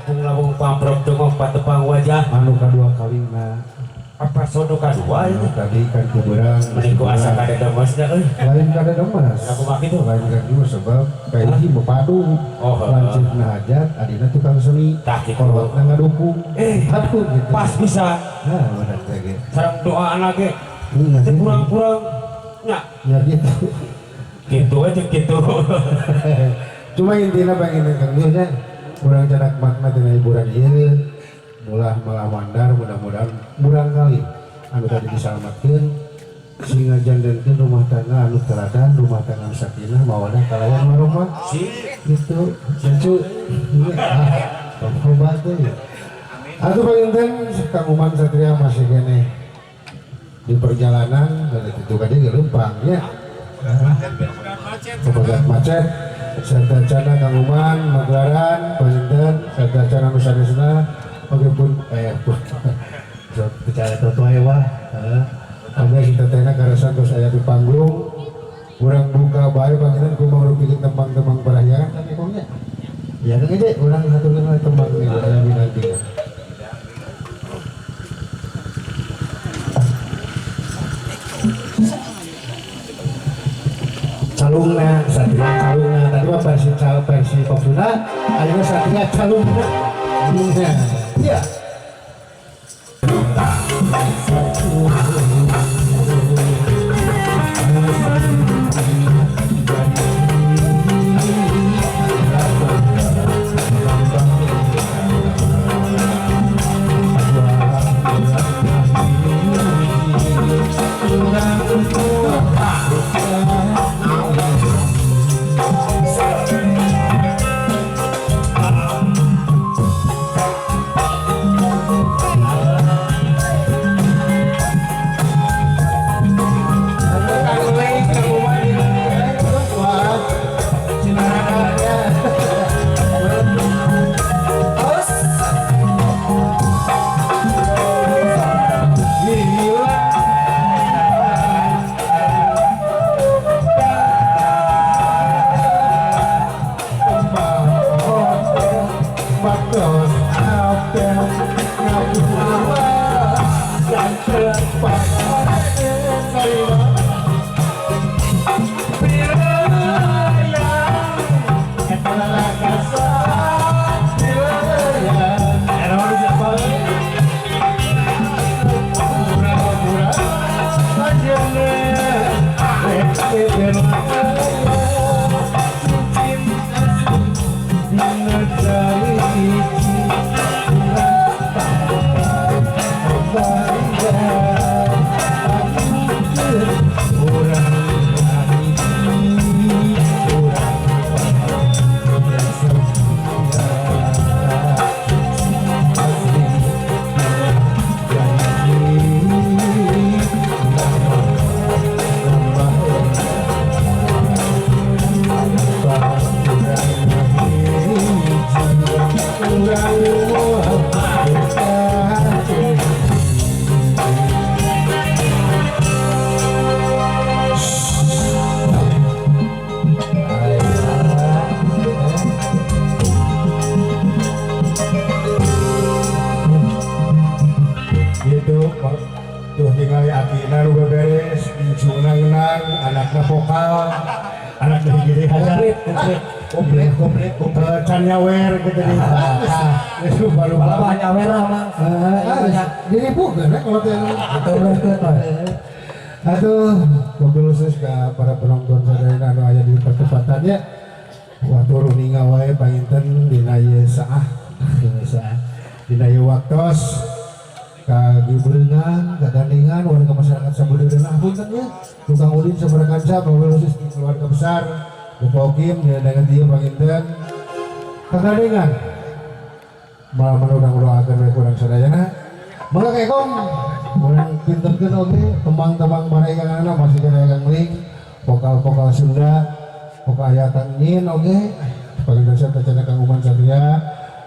Kampung Labung Pamprov dongong patepang wajah anu kadua kalina apa sodo kadua itu tadi kan kuberang meniku asa kada demasnya lain kada demas aku mak itu lain kan juga sebab kayak ini berpadu lancip hajat adina tukang seni tak gitu korwatna ngadukung aduh gitu pas bisa nah benar kayak gitu sarang doa anaknya kurang-kurang ya gitu gitu aja gitu cuma intinya pengen kangnya kurang cadak makna tina hiburan ieu mulah malah mandar mudah-mudahan murang kali anu tadi diselamatkeun sehingga jandankeun rumah tangga anu teladan rumah tangga sakinah mawadah kalayan warahmah gitu sencu obat teh atuh panginten Kang Uman Satria masih kene di perjalanan dari itu kade gelempang ya kebagat macet serta cana Kang Uman Maglaran panginten serta cana nusa-nusana oke pun bicara tua ewa ada kita tanya karena santos saya di panggung kurang buka baik panginten ku mau bikin tembang-tembang perayaan tapi kongnya ya kan aja kurang satu lima tembang ini ada minanti calungna Satria calungna tadi mah versi populer akhirnya Satria calungna ya tuh tinggal atina nu beberes incunang-nang anakna vokal anakna hiji komplit can nyawer gitu nih itu baru nyawer mah diripukeun kalau teh aduh mobil khusus ke para penonton sadayana anu aya di pertempatannya watur ninga wae panginten dina ieu saah dina ieu waktos kagibeungan kagandingan warga masyarakat Sabudeureunah punten ya tukang udin sabarakaca mobil khusus di keluarga besar Bupokim ya dengan dia panginten kagandingan malah menudang-udang we kurang sadayana mangga kekom urang pinterkeun oge tembang-tembang mareganganna masih kana ngling vokal-vokal Sunda vokal ayatan nyin oge panginten sarta cenah Kang Uman Satria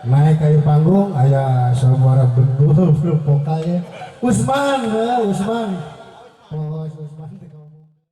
naik kayu panggung aya suara bendul vokalnya Usman oh Usman